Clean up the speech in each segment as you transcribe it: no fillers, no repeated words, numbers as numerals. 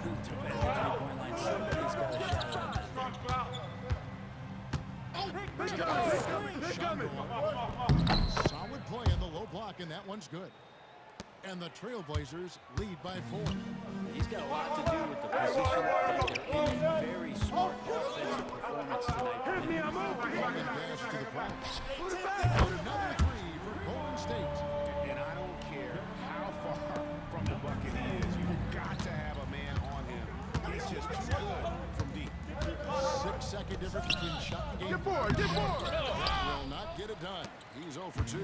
Defend the three-point line. Somebody's got a shot on that thing. Solid play in the low block, and that one's good. And the Trailblazers lead by 4. He's got a lot to do with the position that they're in. A very smart offensive performance tonight. Harden dash to the press. Another 3 for Golden State. And I don't care how far from the bucket he is. You've got to have a man on him. He's just too good from deep. 6-second difference between shot and game. Get board. Will not get it done. He's 0 for 2.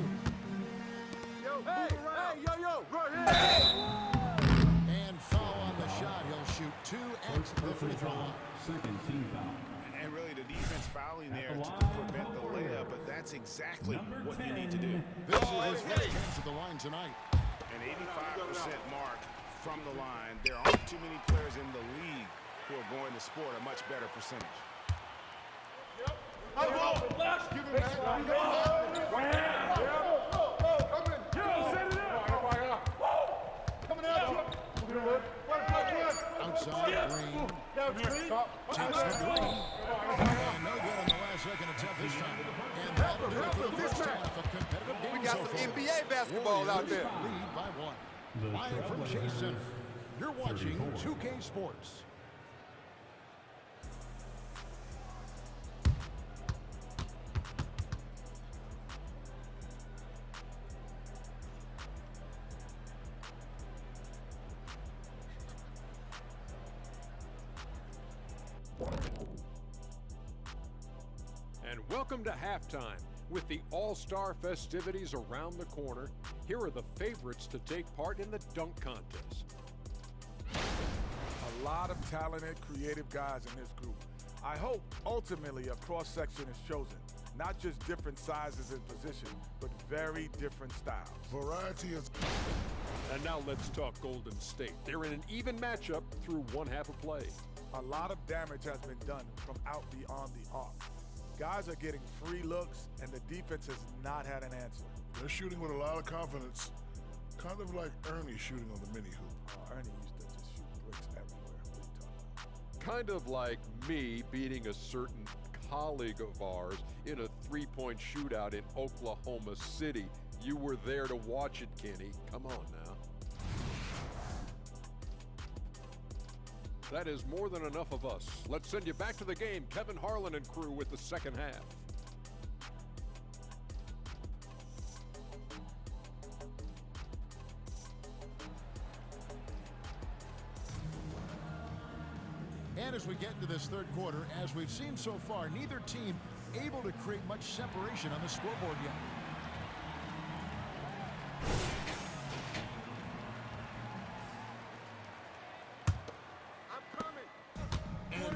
And foul on the shot. He'll shoot 2 at the free throw line. Second team foul. And really the defense fouling there to prevent the layup, but that's exactly what you need to do. This is his first chance at the line tonight. An 85% mark from the line. There aren't too many players in the league who are going to sport a much better percentage. Outside, Green takes the 3. And no good in the last second attempt this time. And that'll do it for the first half of competitive games. We got some NBA basketball out there. Lead by 1. Live from Chase Center, you're watching 2K Sports. And welcome to halftime. With the All-Star festivities around the corner, here are the favorites to take part in the dunk contest. A lot of talented, creative guys in this group. I hope ultimately a cross-section is chosen. Not just different sizes and position, but very different styles. Variety is... And now let's talk Golden State. They're in an even matchup through one half of play. A lot of damage has been done from out beyond the arc. Guys are getting free looks, and the defense has not had an answer. They're shooting with a lot of confidence, kind of like Ernie shooting on the mini hoop. Ernie used to just shoot bricks everywhere. What are you talking about? Kind of like me beating a certain colleague of ours in a three-point shootout in Oklahoma City. You were there to watch it, Kenny. Come on now. That is more than enough of us. Let's send you back to the game. Kevin Harlan and crew with the second half. And as we get into this third quarter, as we've seen so far, neither team able to create much separation on the scoreboard yet.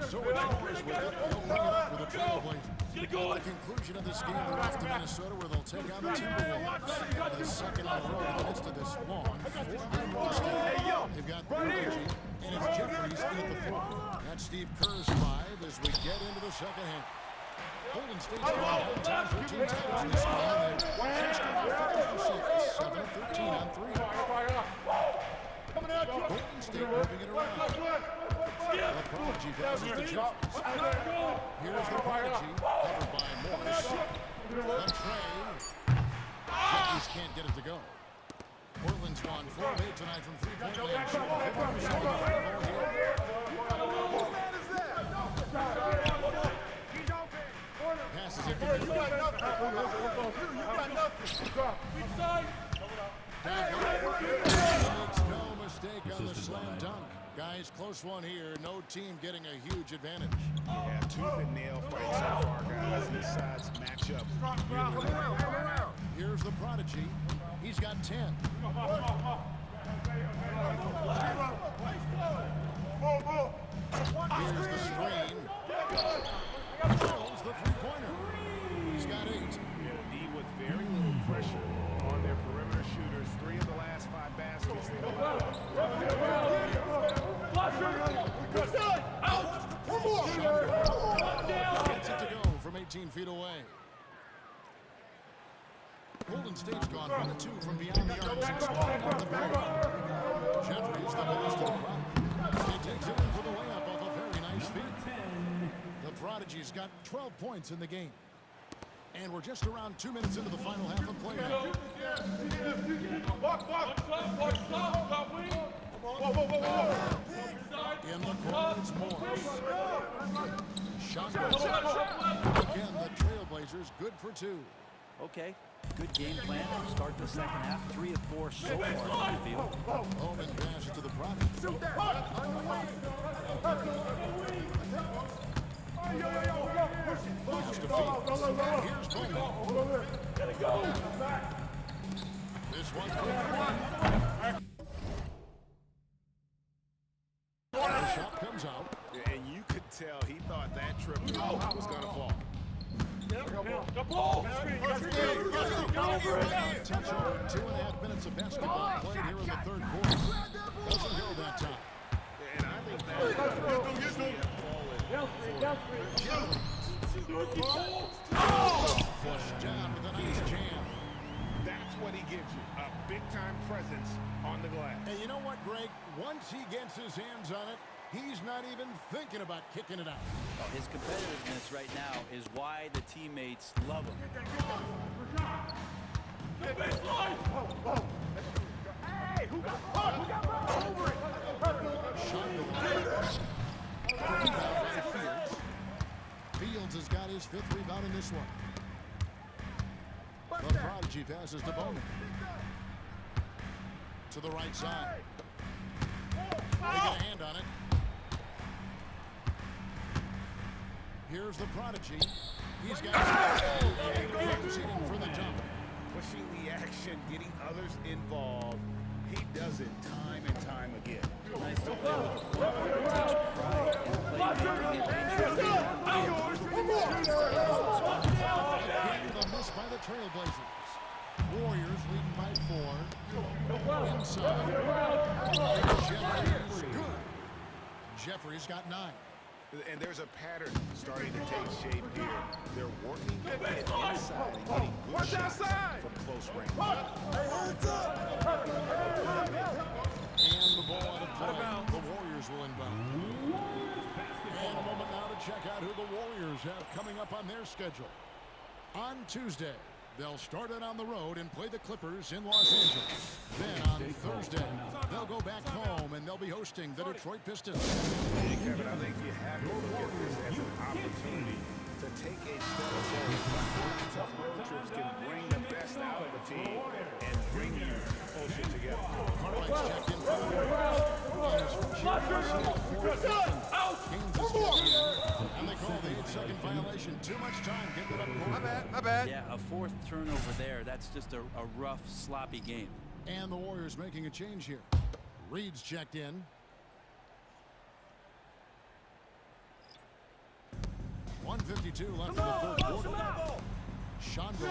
So it is with it opening up for the Trailblazers. At the conclusion of this game, they're off to Minnesota where they'll take on the Timberwolves. The second in a row in the midst of this long 4-game homestand. They've got Prodigy and it's Jeffries in at the 4. That's Steve Kerr's 5 as we get into the second half. Golden State's gone downtown 13 times in this game. They're just over 50%, 7 of 13 on 3. Golden State moving it around. The Prodigy passes to Jeffries. Here's the Prodigy, covered by Morris. The tray. Jeffries can't get it to go. Portland's gone 4 of 8 tonight from three-point land. 50% of the ball here. Passes it to Jeffries. Makes no mistake on the slam dunk. Guys, close one here. No team getting a huge advantage. Yeah, tooth and nail fight so far, guys. These sides match up really well. Here's the Prodigy. He's got 10. Here's the screen. Drills the three-pointer. He's got 8. Yeah, the D with very little pressure on their perimeter shooters. 3 of the last 5 baskets. Gets it to go from 18 feet away. Golden State's gone 1 of 2 from beyond the arc since walking on the bench. Jeffries, the pass to the front. He takes it Prodigy's got 12 points in the game. And we're just around 2 minutes into the final half of play now. In the corner, it's Morris. Shot goes. Again, the Trailblazers good for 2. Okay, good game plan. Start the second half. 3 of 4 so far from the field. Bowman passes to the Prodigy. Pass to Fields. Here's Bowman. This one for the shot comes out. And you could tell he thought that triple was going to fall. Touch over 2.5 minutes of basketball played here in the third quarter. Doesn't go that time. And I think that Flush down with a nice jam. that's what he gives you, a big-time presence on the glass. And you know what, Greg? Once he gets his hands on it, he's not even thinking about kicking it out. Well, his competitiveness right now is why the teammates love him. Fields has got his 5th rebound in this one. The Prodigy passes to Bowman. To the right side. They get a hand on it. Here's the Prodigy. He's got proceeding for the jump. Pushing the action, getting others involved. He does it time and time again. Nice to play with the ball. Takes pride in playmaking and interesting. Again, the miss by the Trailblazers. Warriors leading by 4. Inside. Jeffrey's good. Jeffrey's got 9. And there's a pattern starting to take shape here. They're working to get inside and getting good shots from close range. And the ball out of play. The Warriors will inbound. And a moment now to check out who the Warriors have coming up on their schedule. On Tuesday, they'll start it on the road and play the Clippers in Los Angeles. Then on Thursday, they'll go back home and they'll be hosting the Detroit Pistons. Hey, Kevin, I think you have to look at this as an opportunity to take a step forward. Tough road trips can bring the best out of a team and bring you closer together. Cartwright's checked in for the Warriors. Kansas checked in, and they call the 8-second violation. Too much time getting it up court. My bad. Yeah, a 4th turnover there. That's just a rough, sloppy game. And the Warriors making a change here. Reed's checked in. .152 left in the third quarter. Chandra.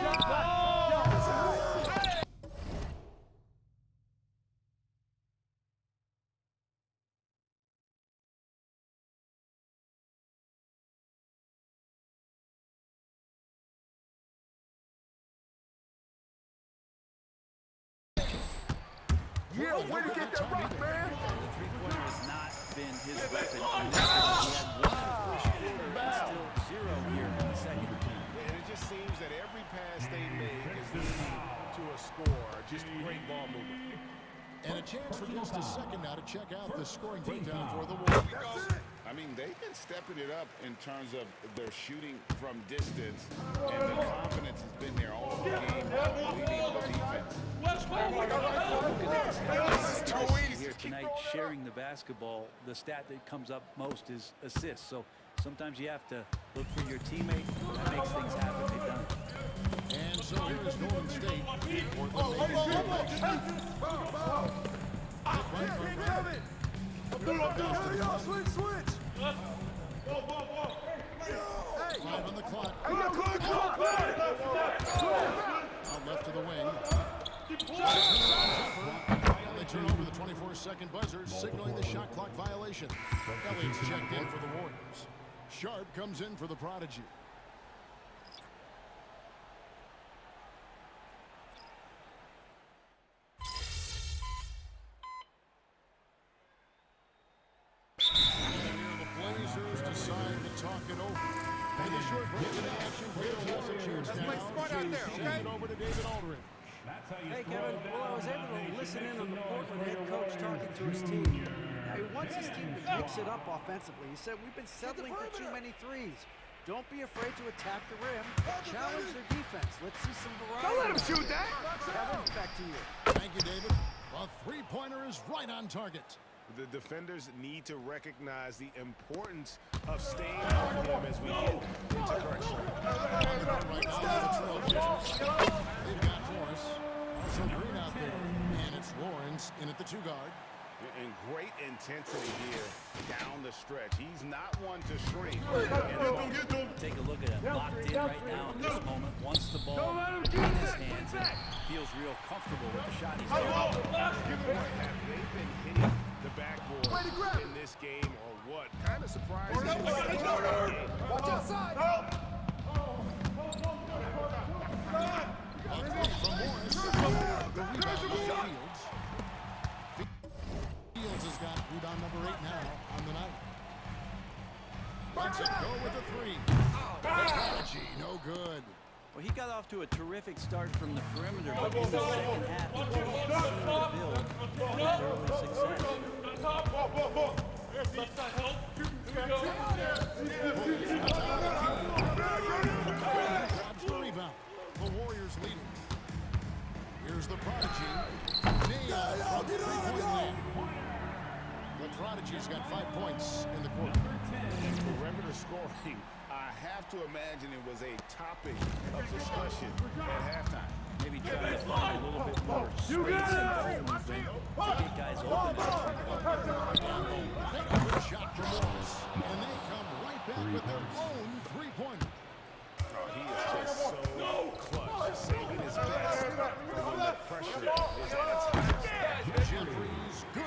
Yeah, way to get that rock, man. The three-pointer has not been his weapon. He had 1 in the first quarter and still 0 here in the second. And it just seems that every pass they make is leading to a score. Just great ball movement. And a chance for just a second now to check out the scoring breakdown for the Warriors. I mean, they've been stepping it up in terms of their shooting from distance, and the confidence has been there all game, leading the defense. Here tonight, sharing the basketball, the stat that comes up most is assists. So sometimes you have to look for your teammate. That makes things happen. They've done it. And so here is Golden State. Switch. 5 on the clock. Out left to the wing. They turn over the 24-second buzzer, signaling the shot clock violation. Elliott's checked in for the Warriors. Sharp comes in for the Prodigy. Blazers decide to talk it over. And the short break in action gives us a chance now to hand it over to David Aldridge. Hey, Kevin. Well, I was able to listen in on the Portland head coach talking to his team. Now, he wants his team to mix it up offensively. He said, we've been settling for too many threes. Don't be afraid to attack the rim. Challenge their defense. Let's see some variety. Don't let him shoot that. Kevin, back to you. Thank you, David. A three-pointer is right on target. The defenders need to recognize the importance of staying on him as we get into correction. Right now, the Trailblazers. They've got Morris. Also Green out there. And it's Lawrence in at the two-guard. And great intensity here down the stretch. He's not one to shrink. Take a look at it. Locked in right now in this moment. Wants the ball in his hands and feels real comfortable with the shot he's taking. Have they been hitting the backboard in this game or what? Kind of surprising. Watch outside. A three from Morris. The rebound by Fields. Fields has got rebound number 8 now on the night. Let's go with the three. Prodigy, no good. Well, he got off to a terrific start from the perimeter, but in the second half, he can't seem to build on that early success. Grabs the rebound. The Warriors leading. Here's the Prodigy. Nailed from the three-point land. The Prodigy's got 5 points in the quarter. Perimeter scoring, I have to imagine it was a topic of discussion at halftime. Maybe trying to find a little bit more space and ball movement to get guys open. Good shot from Morris. And they come right back with their own three-pointer. Oh, he is just so clutch, saving his best for when the pressure is at its highest. Jeffries, good.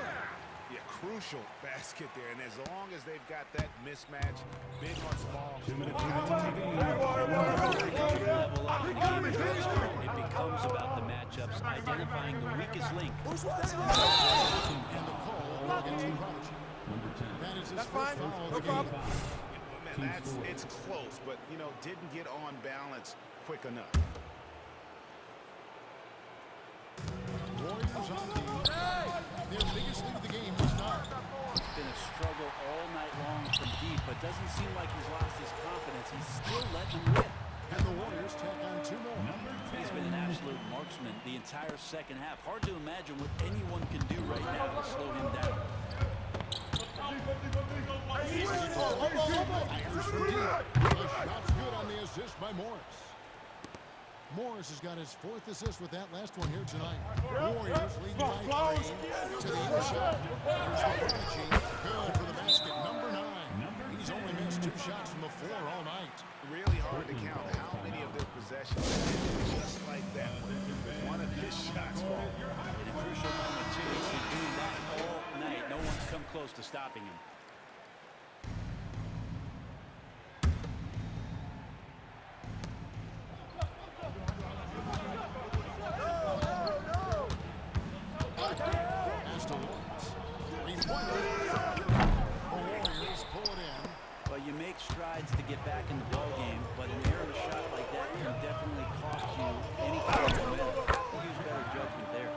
Yeah, crucial basket there, and as long as they've got that mismatch, big on small, they've got to take it Level up in the game of basketball. It becomes about the matchups, identifying the weakest link. And the call against the Prodigy. That is his first foul of the game. Man, it's close, but you know, didn't get on balance quick enough. Warriors on the their biggest lead of the game is now. It's been a struggle all night long from deep, but doesn't seem like he's lost his confidence. He's still letting them rip. And the Warriors tack on 2 more. He's been an absolute marksman the entire second half. Hard to imagine what anyone can do right now to slow him down. Fires from deep. The shot's good on the assist by Morris. Morris has got his 4th assist with that last one here tonight. Warriors lead by 3 to the inside. Here's the Prodigy. Good for the basket. Number 9. He's only missed 2 shots from the floor all night. Really hard to count how many of their possessions just like that one of his shots fall. In a crucial moment, too, he's been doing that all night. No one's come close to stopping him. Pass to Lawrence. 3-pointer. The Warriors pull it in. Well, you make strides to get back in the ballgame, but an errant shot like that can definitely cost you any kind of momentum. Use better judgment there.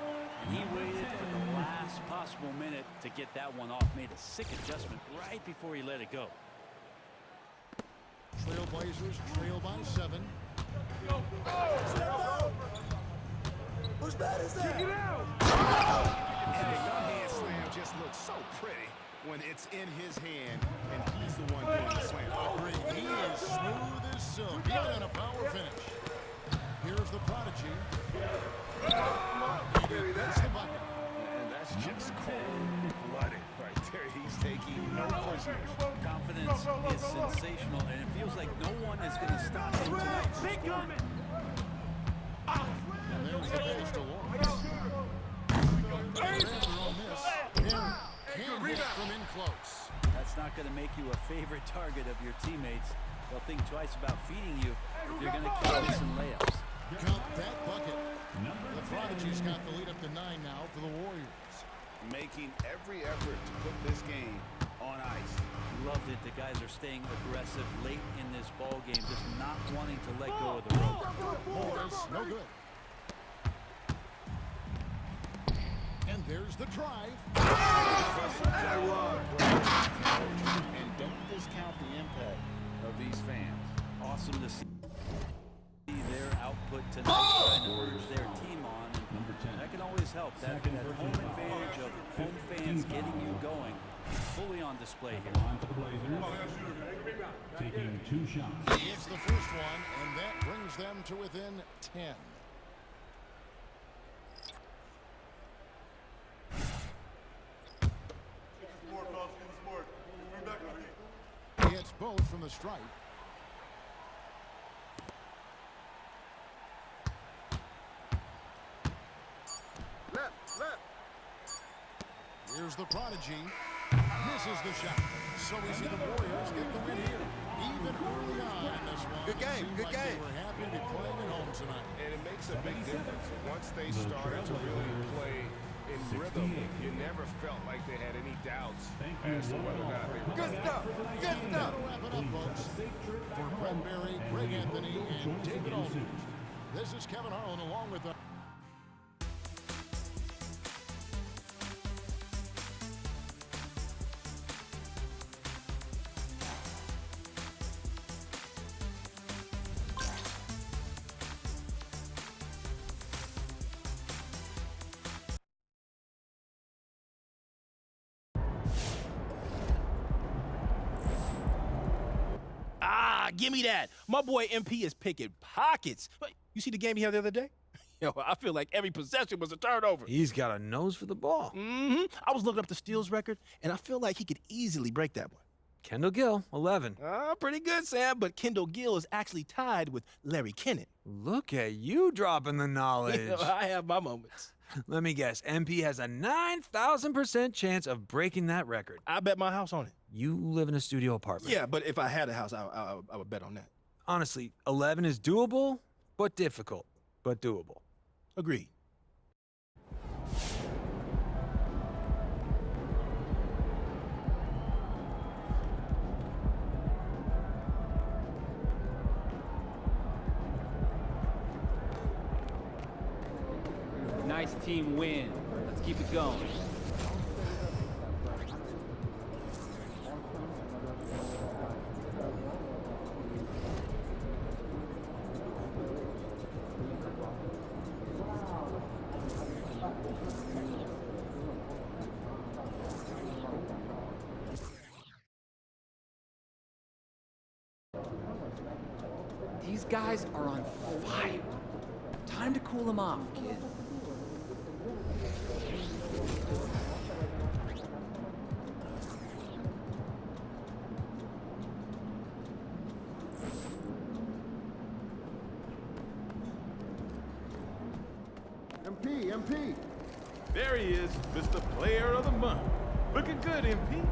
And he waited for the last possible minute to get that one off. Made a sick adjustment right before he let it go. Trailblazers trail by 7. Whose bat is that? And the hand slam just looks so pretty when it's in his hand and he's the one doing the slam. Agreed. He is smooth as silk, even on a power finish. Here's the Prodigy. That's the bucket. And that's just cold-blooded right there. He's taking no prisoners. Confidence is sensational, and it feels like no one is going to stop him tonight from scoring. And there's the pass to Lawrence. Rather on this. Can't hit from in close. That's not going to make you a favorite target of your teammates. They'll think twice about feeding you if you're going to count some layups. Count that bucket. The Prodigy's got the lead up to 9 now for the Warriors. Making every effort to put this game on ice. love that the guys are staying aggressive late in this ball game, just not wanting to let go of the rope. Morris, no good. And there's the drive. And don't discount the impact of these fans. Awesome to see their output tonight, trying to urge their team on. And that can always help. That home advantage of home fans getting you going, fully on display here. On for the Blazers, taking 2 shots. It's the first one, and that brings them to within 10. It's both from the stripe. Here's the prodigy. Misses the shot. So we see the Warriors get the win here. Even early on in this one. Good game, good game. They were happy to be playing at home tonight. And it makes a big difference. Once they started to really play in rhythm, you never felt like they had any doubts as to whether or not they were. Good stuff. Good stuff. That'll wrap it up, folks. For Brett Berry, Greg Anthony, and David Aldridge, this is Kevin Harlan along with the Give me that. My boy MP is picking pockets. You see the game he had the other day? Yo, I feel like every possession was a turnover. He's got a nose for the ball. I was looking up the steals record, and I feel like he could easily break that one. Kendall Gill, 11. Pretty good, Sam, but Kendall Gill is actually tied with Larry Kennett. Look at you dropping the knowledge. I have my moments. Let me guess, MP has a 9,000% chance of breaking that record. I bet my house on it. You live in a studio apartment. Yeah, but if I had a house, I would bet on that. Honestly, 11 is doable, but difficult, but doable. Agreed. Nice team win. Let's keep it going. These guys are on fire. Time to cool them off, kid. MP. There he is, Mr. Player of the Month. Looking good, MP.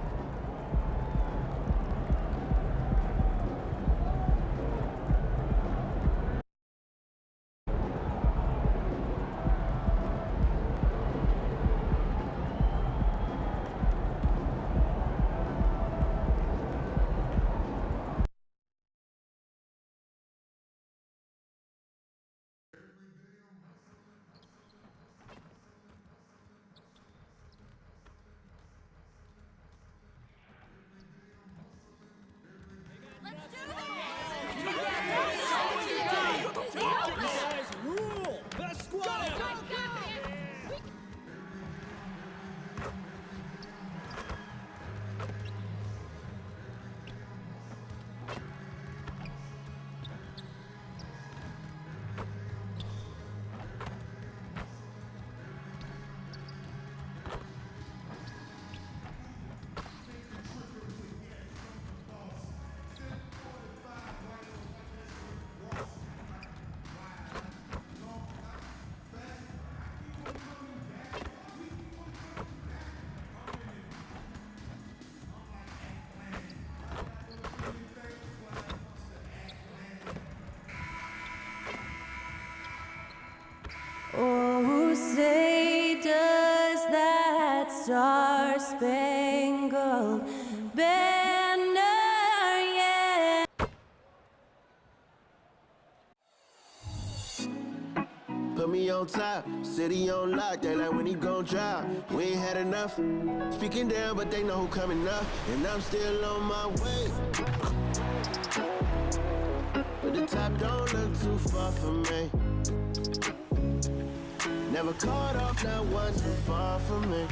me on top, city on lock, they like when he gon' drop. We ain't had enough, speaking down, but they know who coming up, and I'm still on my way. But the top don't look too far from me. Never caught off, not one too far from me.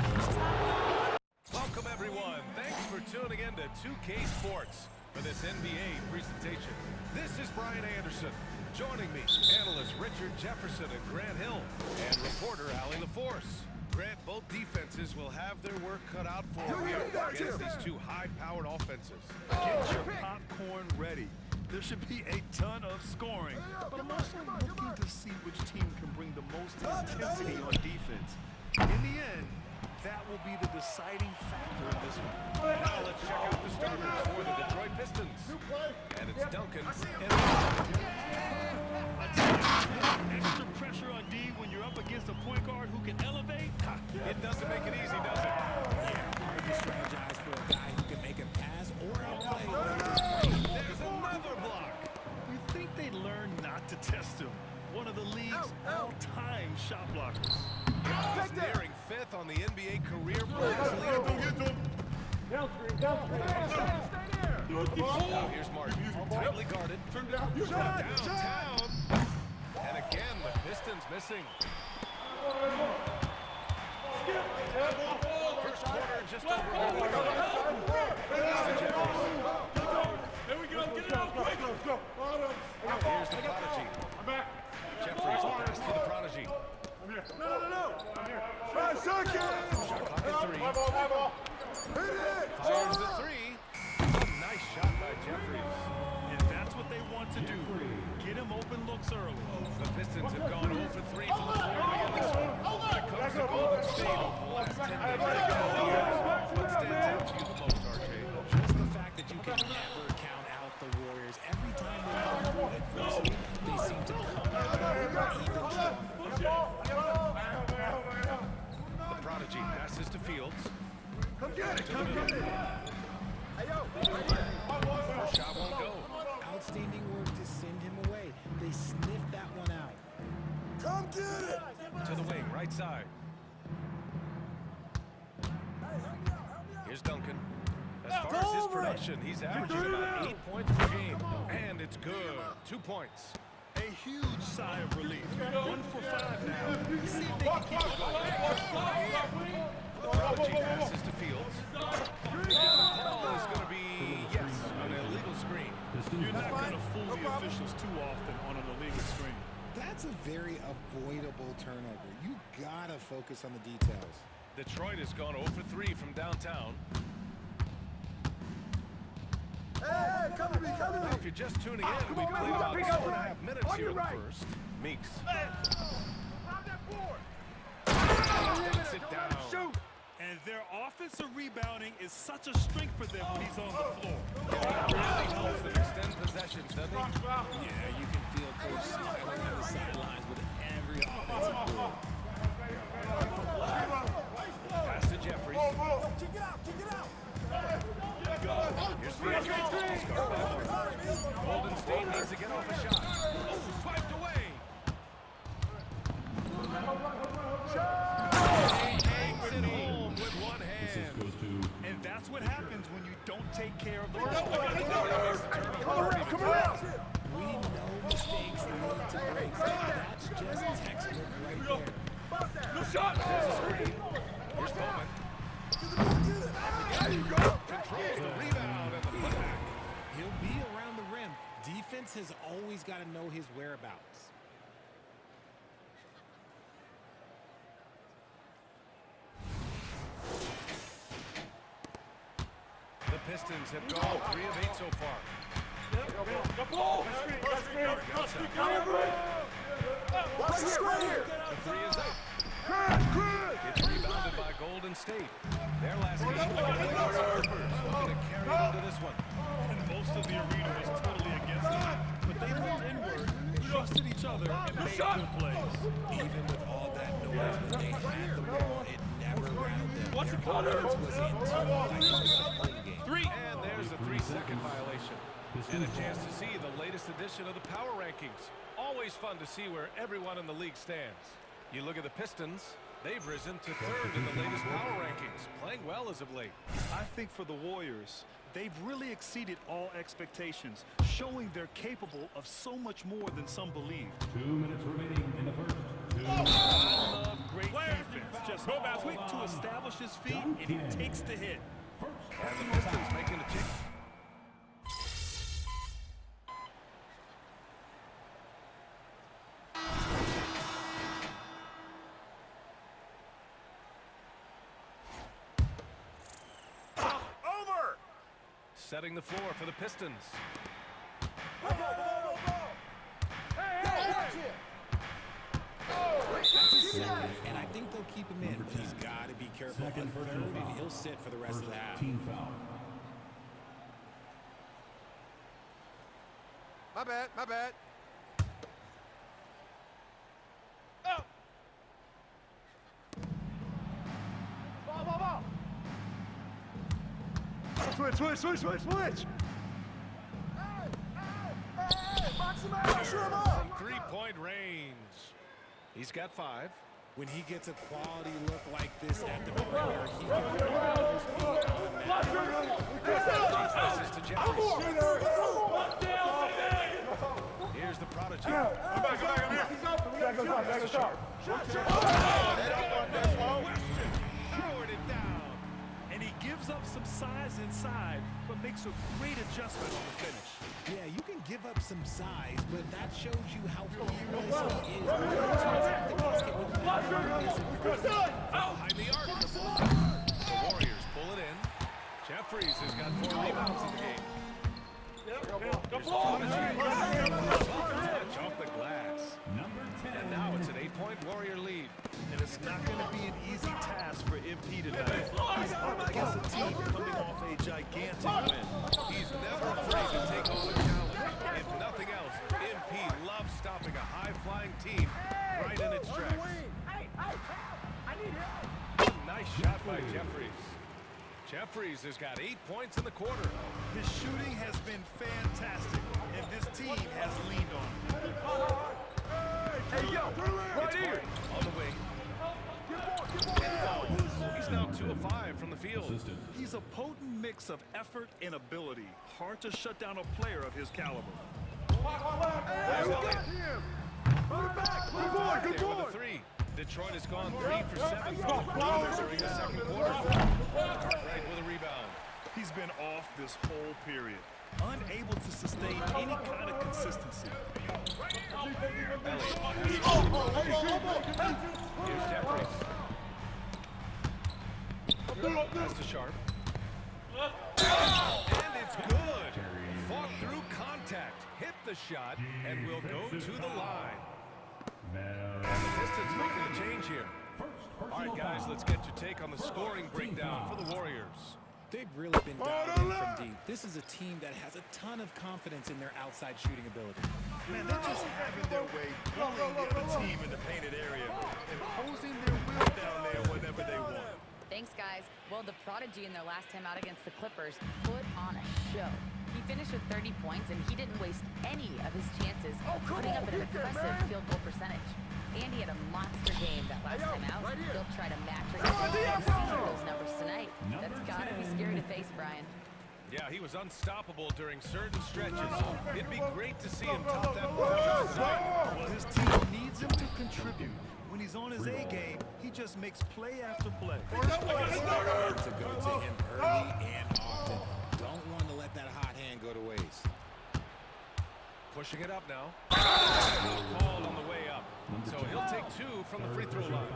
Welcome, everyone. Thanks for tuning in to 2K Sports for this NBA presentation. This is Brian Anderson. Joining me, analysts Richard Jefferson and Grant Hill, and reporter Allie LaForce. Grant, both defenses will have their work cut out for them against these two high-powered offenses. Get your popcorn ready. There should be a ton of scoring, but I'm also looking to see which team can bring the most intensity on defense. In the end, that will be the deciding factor in this one. Now let's check out the starters for the Detroit Pistons. And it's Duncan. Extra pressure on D when you're up against a point guard who can elevate. It doesn't make it easy, does it? Yeah, hard to strategize for a guy who can make a pass or a play. There's another block. You'd think they'd learn not to test him. One of the league's all-time shot blockers. He's nearing fifth on the NBA career blocks leaderboard. Down screen, down screen. Now here's Martin, tightly guarded. Downtown. And again, the Pistons missing. First quarter just over. There we go, get it out quick. Here's the Prodigy. Jeffries will pass to the Prodigy. No. Shot clock at 3. Fires the 3. Nice shot by Jeffries. And that's what they want to do. Get him open looks early. The Pistons have gone 0 for 3 from the floor to begin this one. When it comes to Golden State over the last 10 days, what stands out to you the most, RJ? Just the fact that you can never count out the Warriors. Every time they go through adversity, they seem to come out even The Prodigy passes to Fields. Come get it. First shot won't go. outstanding work to send him away. They sniffed that one out. Come get it. To the wing, right side. Here's Duncan. As far as his production, he's averaging about 8 points per game. And it's good. 2 points. A huge sigh of relief. 1 for 5 now. See if they can keep it going. The Prodigy passes to Fields. And the call is going to be, yes, an illegal screen. You're not going to fool the officials too often on an illegal screen. That's a very avoidable turnover. You gotta focus on the details. Detroit has gone 0 for 3 from downtown. Hey, come to me. Now, if you're just tuning in, we played about 2.5 minutes here in the first. Meeks. Takes it down. Shoot! And their offensive rebounding is such a strength for them when he's on the floor. Really helps them extend possessions, doesn't he? Yeah, you can feel Coach smiling on the sidelines with every offensive goal. Pass to Jeffries. Kick it out. Here's Fields. Golden State needs to get off a shot. Swiped away. Hangs it home with one hand. And that's what happens when you don't take care of the ball. Come around. We know mistakes lead to breaks. That's just textbook right there. There's a screen. Here's Bowman. There you go. Controls the rebound and the putback. He'll be around the rim. Defense has always got to know his whereabouts. The Pistons have gone 3 of 8 so far. Watch the screen here. The 3 is up. It's rebounded by Golden State. Their last game against the Clippers. Looking to carry it into this one. And most of the arena was totally against them. But they moved inward, trusted each other, and made good plays. Even with all that noise, when they had the ball, it never routed them. Their offense was in tune like a football game. 3. And there's a 3-second violation. And a chance to see the latest edition of the Power Rankings. Always fun to see where everyone in the league stands. You look at the Pistons, they've risen to third in the latest Power Rankings, playing well as of late. I think for the Warriors, they've really exceeded all expectations, showing they're capable of so much more than some believed. 2 minutes remaining in the first. I love great defense. Just quick to establish his feet, and he takes the hit. And the Pistons making a change. Over! Setting the floor for the Pistons. That's a second, and I think they'll keep him in, but he's got to be careful. A third, and he'll sit for the rest of the half. Team foul. My bad, my bad. Ball. Switch. From three-point range. He's got 5. When he gets a quality look like this at the perimeter, he can control his feet on Passes to Jeffries. Here's the prodigy. I'm here. That's a shot. Lowered it down. And he gives up some size inside, but makes a great adjustment on the finish. Yeah, you can give up some size, but that shows you how fearless he is. The basket with Behind the arc. The Warriors pull it in. Jeffries has got 4 rebounds in the game. Here's the prodigy. Touch off the glass. And now it's an 8-point Warrior lead. And it's not going to be an easy task for MP tonight. He's up against a team coming off a gigantic win. He's never afraid to take on a challenge. If nothing else, MP loves stopping a high-flying team right in its tracks. Nice shot by Jeffries. Jeffries has got 8 points in the quarter. His shooting has been fantastic, and this team has leaned on him. Hey, yo, right here. On the wing. He's now 2 of 5 from the field. He's a potent mix of effort and ability. Hard to shut down a player of his caliber. Good boy. 3. Detroit has gone 3 for 7 from the perimeter during the second quarter. Cartwright with a rebound. He's been off this whole period, unable to sustain any kind of consistency. Here's Jeffries. Pass to Sharp. And it's good. Fought through contact, hit the shot, and will go to the line. And the Pistons making a change here. All right, guys, let's get your take on the scoring breakdown for the Warriors. They've really been dialed in from deep. This is a team that has a ton of confidence in their outside shooting ability. Man, they're just having their way, bullying the other team in the painted area, imposing their will down there whenever they want. Thanks, guys. Well, the prodigy in their last time out against the Clippers put on a show. He finished with 30 points, and he didn't waste any of his chances, putting up an impressive field goal percentage. And he had a monster game that last time out. He'll try to match or exceed those numbers tonight. That's got to be scary to face, Brian. Yeah, he was unstoppable during certain stretches. It'd be great to see him top that performance tonight. Well, his team needs him to contribute. When he's on his A game, he just makes play after play. It's hard to go to him early and often. Don't want to let that hot hand go to waste. Pushing it up now. Called on the way up. So he'll take 2 from the free throw line.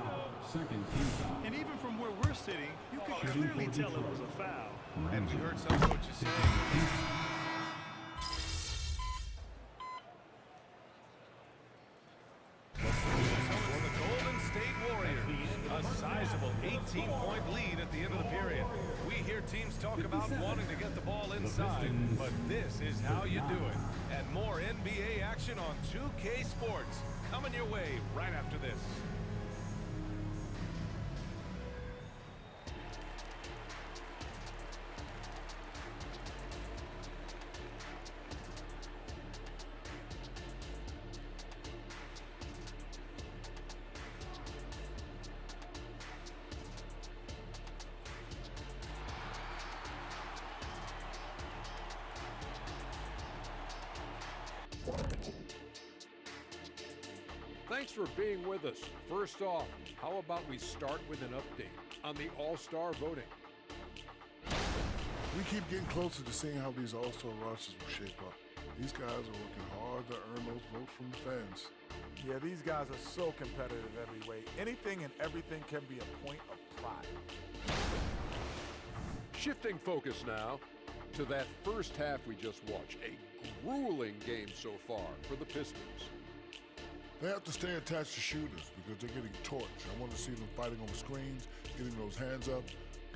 And even from where we're sitting, you can clearly tell it was a foul. And we heard some coaches say. A sizable 18-point lead at the end of the period. We hear teams talk about wanting to get the ball inside, but this is how you do it. And more NBA action on 2K Sports coming your way right after this. Thanks for being with us. First off, how about we start with an update on the All-Star voting? We keep getting closer to seeing how these All-Star rosters will shape up. These guys are working hard to earn those votes from the fans. Yeah, these guys are so competitive every way. Anything and everything can be a point of pride. Shifting focus now to that first half we just watched. A grueling game so far for the Pistons. They have to stay attached to shooters because they're getting torched. I want to see them fighting on the screens, getting those hands up.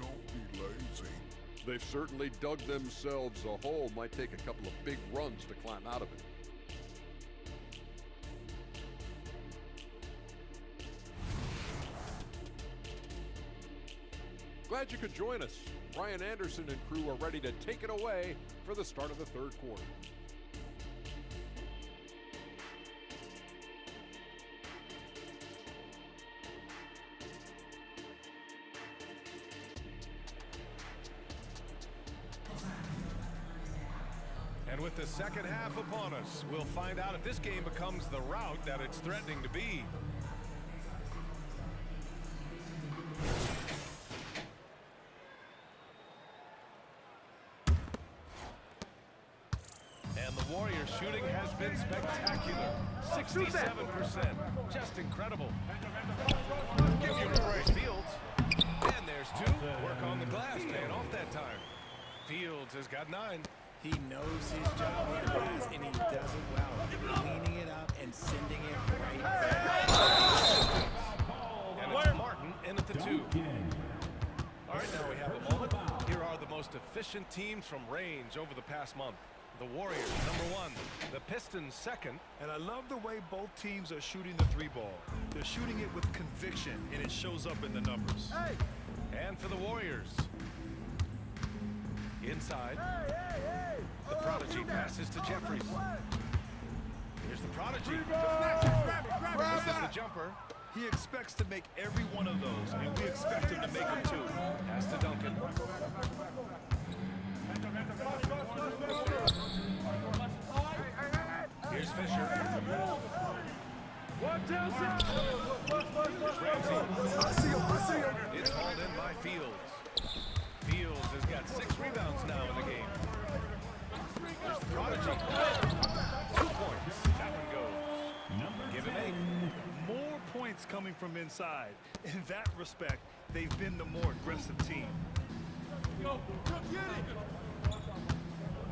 Don't be lazy. They've certainly dug themselves a hole. Might take a couple of big runs to climb out of it. Glad you could join us. Ryan Anderson and crew are ready to take it away for the start of the third quarter. And with the second half upon us, we'll find out if this game becomes the rout that it's threatening to be. And the Warriors' shooting has been spectacular. 67%. Just incredible. Give you a break, Fields. And there's two. Work on the glass, paying off that time. Fields has got 9. He knows his job on the glass, and he does it well. Cleaning it up and sending it right back. And it's Martin in at the 2. All right, now we have a moment. Here are the most efficient teams from range over the past month. The Warriors, number 1. The Pistons, second. And I love the way both teams are shooting the 3-ball. They're shooting it with conviction, and it shows up in the numbers. And for the Warriors, inside, the Prodigy passes to Jeffries. Here's the Prodigy. This is the jumper. He expects to make every one of those, and we expect him to make them too. Pass to Duncan. Here's Fisher. Here's Ramsey. It's hauled in by Fields. Fields has got 6 rebounds now in the game. There's the Prodigy. 2 points. That one goes. Give him 8. More points coming from inside. In that respect, they've been the more aggressive team.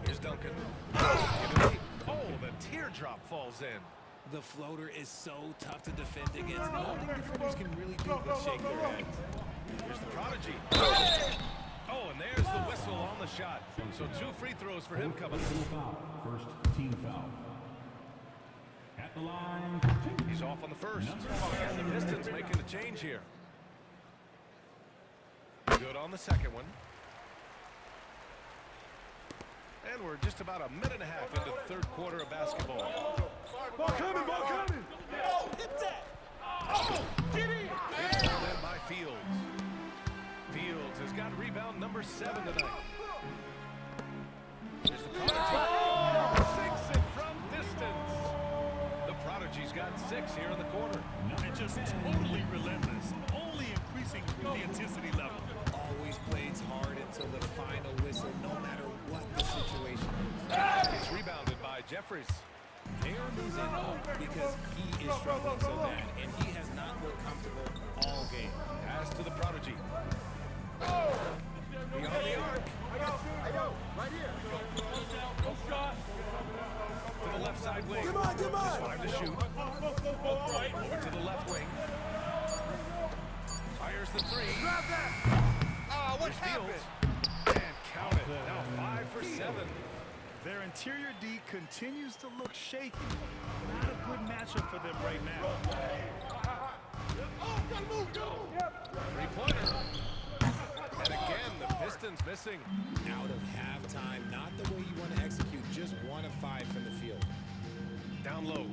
Here's Duncan. Give him 8. Oh, the teardrop falls in. The floater is so tough to defend against. Nothing defenders can really do but shake their heads. Here's the Prodigy. Oh, and there's the whistle on the shot. So 2 free throws for him coming. First team foul. At the line. He's off on the first. And the Pistons making the change here. Good on the second one. And we're just about a minute and a half into the third quarter of basketball. Ball coming, ball coming! Oh, hit that! Oh, get it! It's held in by Fields. Fields has got rebound number 7 tonight. Here's the Prodigy. 6 in from distance. The Prodigy's got 6 here in the quarter. And just totally relentless, only increasing the intensity level. Always plays hard until the final whistle, no matter what the situation is. It's rebounded by Jeffries. They are losing because he is struggling so bad, and he has not looked comfortable all game. Pass to the Prodigy. Beyond the arc. Right here. To the left side wing. Come on. Just 5 to shoot. Over to the left wing. Fires the 3. Grab that. What happened? And count it. Now 5 for 7. Their interior D continues to look shaky. Not a good matchup for them right now. Oh, gotta move. 3-pointer. And again, the Pistons missing. Out of halftime, not the way you want to execute, just 1 of 5 from the field. Down low.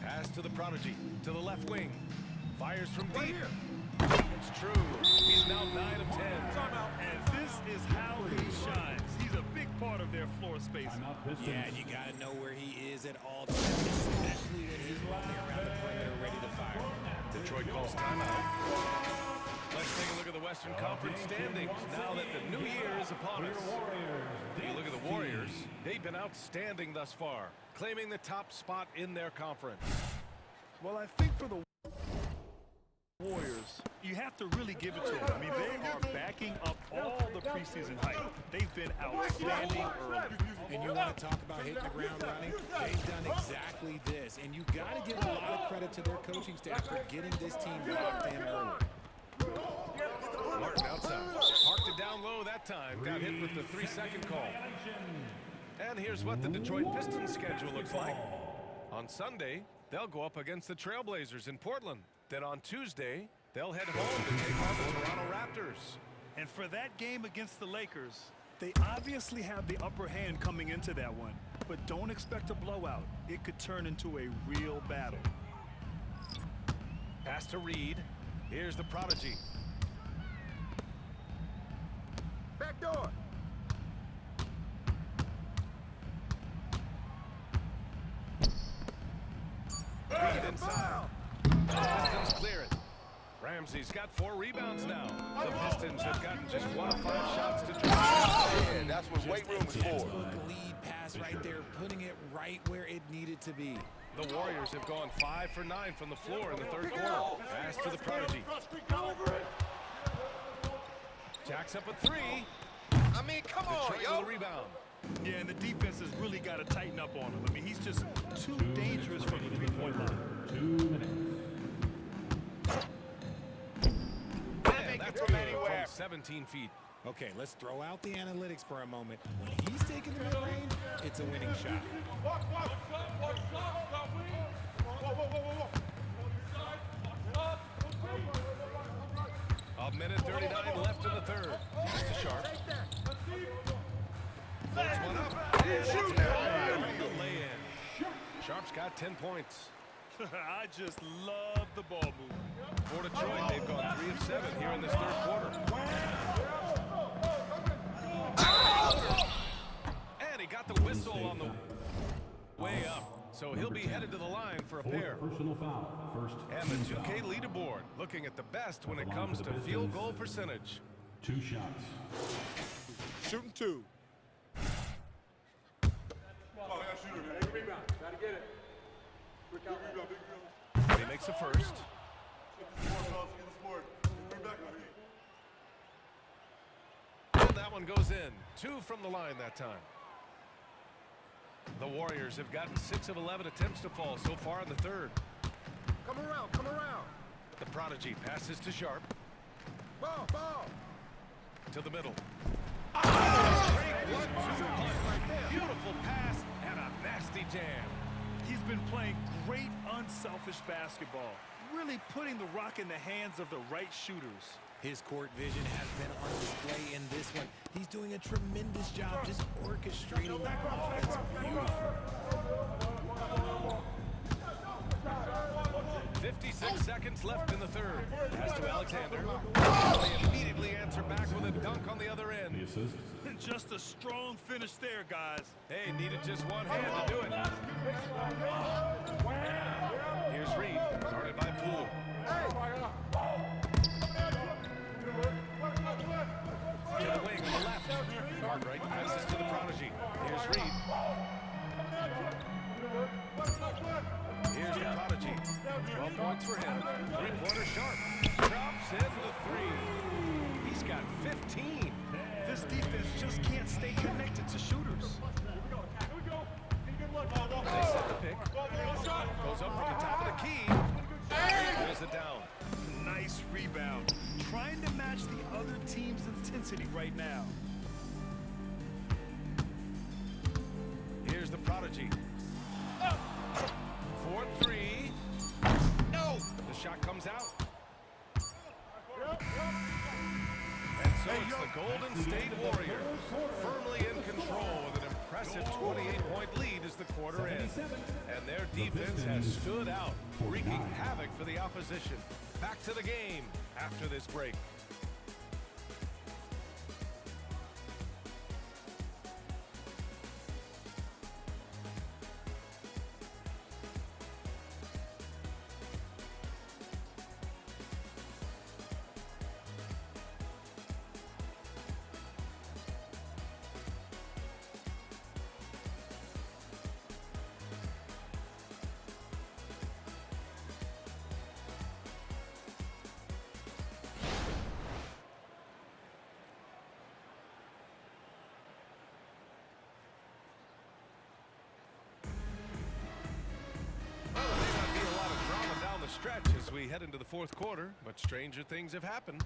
Pass to the Prodigy. To the left wing. Fires from deep. It's true. He's now 9 of 10. And this is how he shines. He's a big part of their floor spacing. Yeah, and you got to know where he is at all times, especially when he's roaming around the perimeter ready to fire. Detroit calls timeout. Let's take a look at the Western Conference standings now that the new year is upon us. You look at the Warriors. They've been outstanding thus far, claiming the top spot in their conference. Well, I think for the Warriors, you have to really give it to them. I mean, they are backing up all the preseason hype. They've been outstanding early. And you want to talk about hitting the ground running? They've done exactly this. And you got to give a lot of credit to their coaching staff for getting this team locked in early. Martin outside. Parked it down low that time. Got hit with the 3-second call. And here's what the Detroit Pistons schedule looks like. On Sunday, they'll go up against the Trailblazers in Portland. Then on Tuesday, they'll head home to take on the Toronto Raptors. And for that game against the Lakers, they obviously have the upper hand coming into that one. But don't expect a blowout. It could turn into a real battle. Pass to Reed. Here's the prodigy. Back door. Reed inside. Pistons clear it. Ramsey's got 4 rebounds now. The Pistons have gotten just 1 of 5 shots to try. Yeah, that's what weight room is for. Textbook lead pass right there, putting it right where it needed to be. The Warriors have gone 5 for 9 from the floor in the third quarter. Pass to the prodigy. Jacks up a 3. I mean, come on, Detroit yo. with a rebound. Yeah, and the defense has really got to tighten up on him. I mean, he's just too dangerous from the three-point line. 2 minutes. And that's good from 17 feet. Okay, let's throw out the analytics for a moment. When he's taking the mid-range, it's a winning shot. A minute 39 left in the third. Pass to Sharp. Floats one up. And it's good. The lay-in. Sharp's got 10 points. I just love the ball movement. For Detroit, they've gone 3 of 7 here in this third quarter. And he got the whistle on the way up. So he'll be headed to the line for a pair. Personal foul. First. And the 2K leaderboard looking at the best when it comes to field goal percentage. 2 shots. Shooting 2. He makes a first. And that one goes in. 2 from the line that time. The Warriors have gotten 6 of 11 attempts to fall so far in the third. Come around, come around. The prodigy passes to Sharp. Ball, ball. To the middle. Great 1-2 punch. Beautiful pass and a nasty jam. He's been playing great unselfish basketball, really putting the rock in the hands of the right shooters. His court vision has been on display in this one. He's doing a tremendous job just orchestrating that offense beautifully. 56 seconds left in the third. Pass to Alexander. They immediately answer back with a dunk on the other end. The assist. Just a strong finish there, guys. Hey, needed just one hand to do it. Here's Reed, guarded by Poole. To the wing on the left. Cartwright passes to the prodigy. Here's Reed. Here's the prodigy. 12 points for him. 3-pointer Sharp. Drops in the 3. He's got 15. This defense just can't stay connected to shooters. They set the pick. Goes up from the top of the key. Pulls it down. Nice rebound. Trying to match the other team's intensity right now. Here's the prodigy. 4-3. No! The shot comes out. And so it's the Golden State Warriors, firmly in control with an impressive 28-point lead as the quarter ends. And their defense has stood out, wreaking havoc for the opposition. Back to the game after this break. we head into the fourth quarter, but stranger things have happened.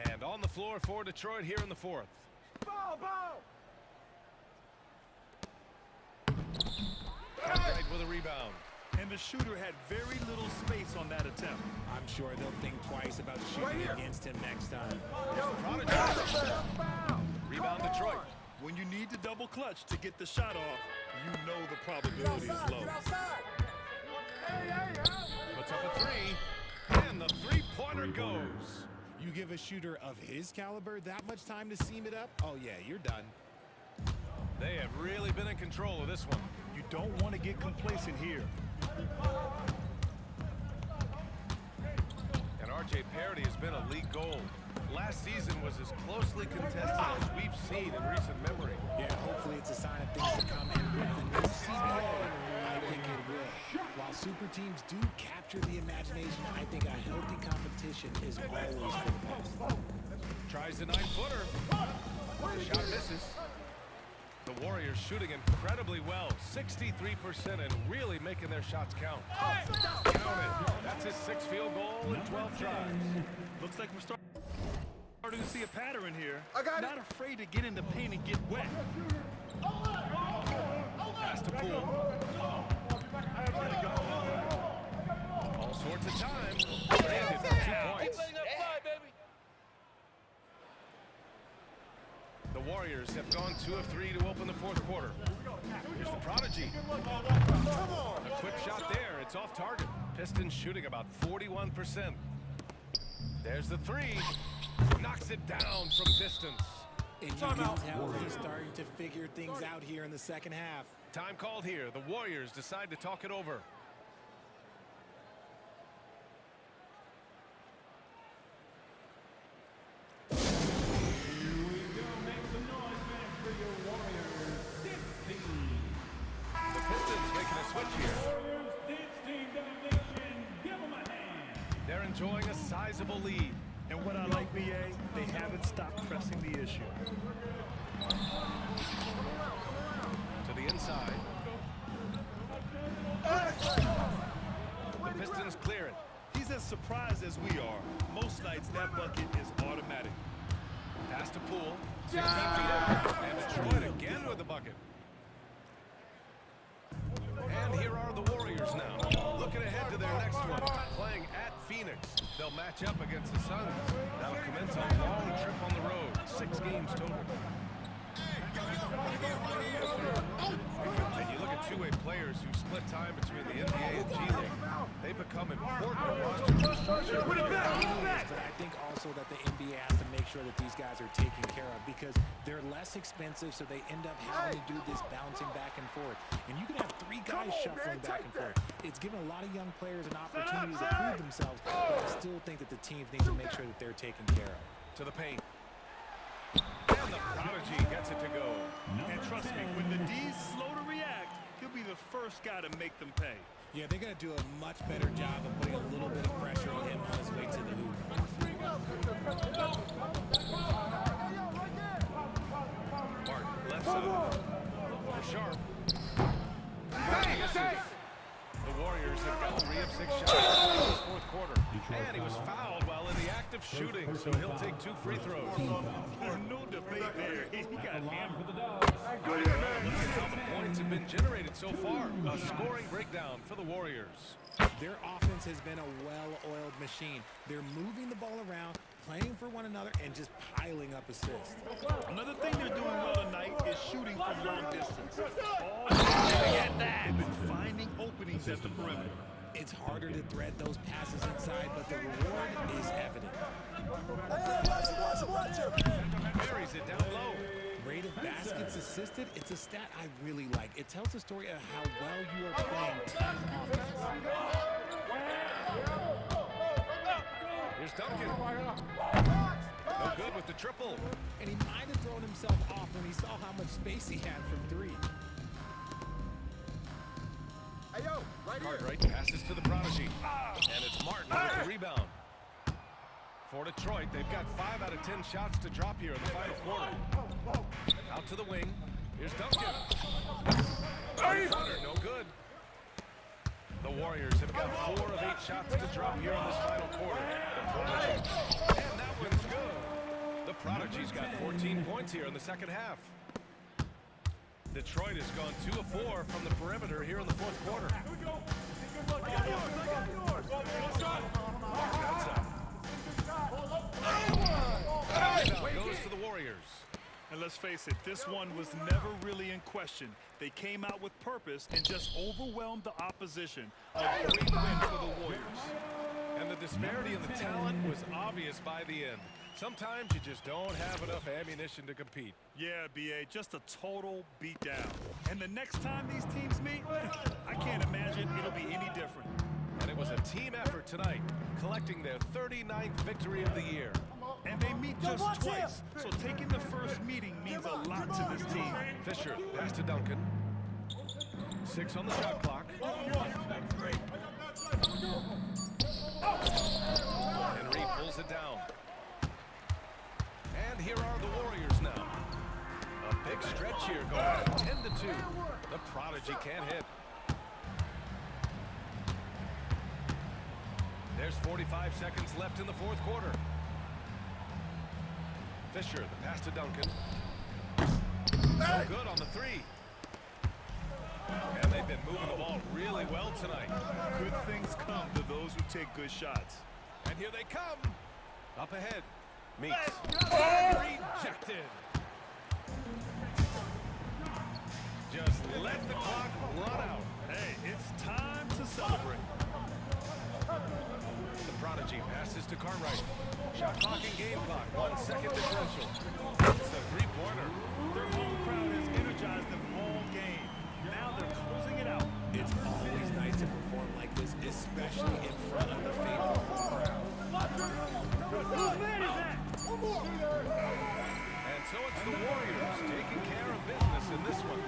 And on the floor for Detroit here in the fourth. Right with a rebound. And the shooter had very little space on that attempt. I'm sure they'll think twice about shooting against him next time. Rebound Detroit. When you need to double clutch to get the shot off, you know the probability is low. Puts up a three, and the three-pointer goes. You give a shooter of his caliber that much time to seam it up? Oh yeah, you're done. They have really been in control of this one. You don't want to get complacent here. And R.J. Parody has been a league goal. Last season was as closely contested as we've seen in recent memory. Yeah, hopefully it's a sign of things to come. And with the new CBA, I think it will. While super teams do capture the imagination, I think a healthy competition is always for the best. Tries a 9-footer. Shot misses. The Warriors shooting incredibly well, 63%, and really making their shots count. Count it. That's his 6th field goal in 12 tries. Looks like we're starting to see a pattern here. Not afraid to get in the paint and get wet. Pass to Poole. All sorts of time. Landed for 2 points. The Warriors have gone 2 of 3 to open the fourth quarter. Here's the Prodigy. A quick shot there. It's off target. Pistons shooting about 41%. There's the three. Knocks it down from distance. And you can tell he's starting to figure things out here in the second half. Time called here. The Warriors decide to talk it over. They're enjoying a sizable lead. And what I like, BA, they haven't stopped pressing the issue. To the inside. The Pistons clear it. He's as surprised as we are. Most nights, that bucket is automatic. Pass to Poole. 16 feet out. And Detroit again with the bucket. And here are the Warriors now, looking ahead to their next one, playing at Phoenix. They'll match up against the Suns. That'll commence a long trip on the road, 6 games total. And you look at two-way players who split time between the NBA and G League. They become important to roster construction. But I think also that the NBA has to make sure that these guys are taken care of because they're less expensive, so they end up having to do this bouncing back and forth. And you can have 3 guys shuffling back and forth. It's given a lot of young players an opportunity to prove themselves, but I still think that the teams need to make sure that they're taken care of. To the paint. And the Prodigy gets it to go. And trust me, when the D's slow to react, he'll be the first guy to make them pay. Yeah, they're going to do a much better job of putting a little bit of pressure on him on his way to the hoop. Martin, left side. For Sharp. The Warriors have got 3 of 6 shots in this fourth quarter. And he was fouled while in the act of shooting, so he'll take 2 free throws. No debate there. He got hammered. Look at how the points have been generated so far. A scoring breakdown for the Warriors. Their offense has been a well-oiled machine. They're moving the ball around, playing for one another, and just piling up assists. Another thing they're doing well tonight is shooting from long distance. They've been finding openings at the perimeter. It's harder to thread those passes inside, but the reward is evident. Buries it down low. Rate of baskets assisted, it's a stat I really like. It tells the story of how well you are playing team offense. Here's Duncan. No good with the triple. And he might have thrown himself off when he saw how much space he had from 3. Hey, yo, right here. Cartwright passes to the Prodigy. And it's Martin with the rebound. For Detroit, they've got 5 out of 10 shots to drop here in the final quarter. Out to the wing. Here's Duncan. No good. The The Warriors have got 4 of 8 shots to drop here in this final quarter. The Prodigy. And that one's good. The Prodigy's got 14 points here in the second half. Detroit has gone 2 of 4 from the perimeter here in the fourth quarter. Rebound goes to the Warriors. And let's face it, this one was never really in question. They came out with purpose and just overwhelmed the opposition. A great win for the Warriors. And the disparity in the talent was obvious by the end. Sometimes you just don't have enough ammunition to compete. Yeah, B.A., just a total beatdown. And the next time these teams meet, I can't imagine it'll be any different. And it was a team effort tonight, collecting their 39th victory of the year. And they meet just twice, so taking the first meeting means a lot to this team. Fisher, pass to Duncan. 6 on the shot clock. Henry pulls it down. And here are the Warriors now. A big stretch here going 10-2. The Prodigy can't hit. There's 45 seconds left in the fourth quarter. Fisher, the pass to Duncan. No good on the 3. And they've been moving the ball really well tonight. Good things come to those who take good shots. And here they come. Up ahead. Meeks. Rejected. Just let the clock run out. Hey, it's time to celebrate. The Prodigy passes to Cartwright. Shot clock and game clock. 1 second differential. It's a 3-pointer. Their home crowd has energized them all game. Now they're closing it out. It's always nice to perform like this, especially in front of the faithful home crowd. And so it's the Warriors taking care of business in this one.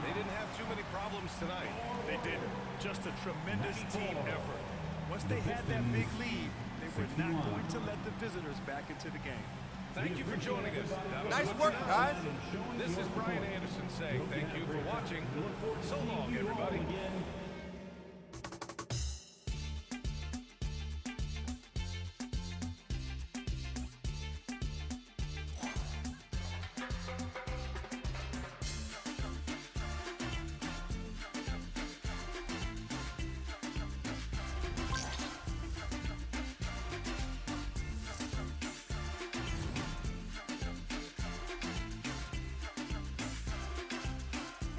They didn't have too many problems tonight. They didn't. Just a tremendous team effort. Once they had that big lead, they were not going to let the visitors back into the game. Thank you for joining us. Nice work, guys. This is Brian Anderson saying thank you for watching. So long, everybody.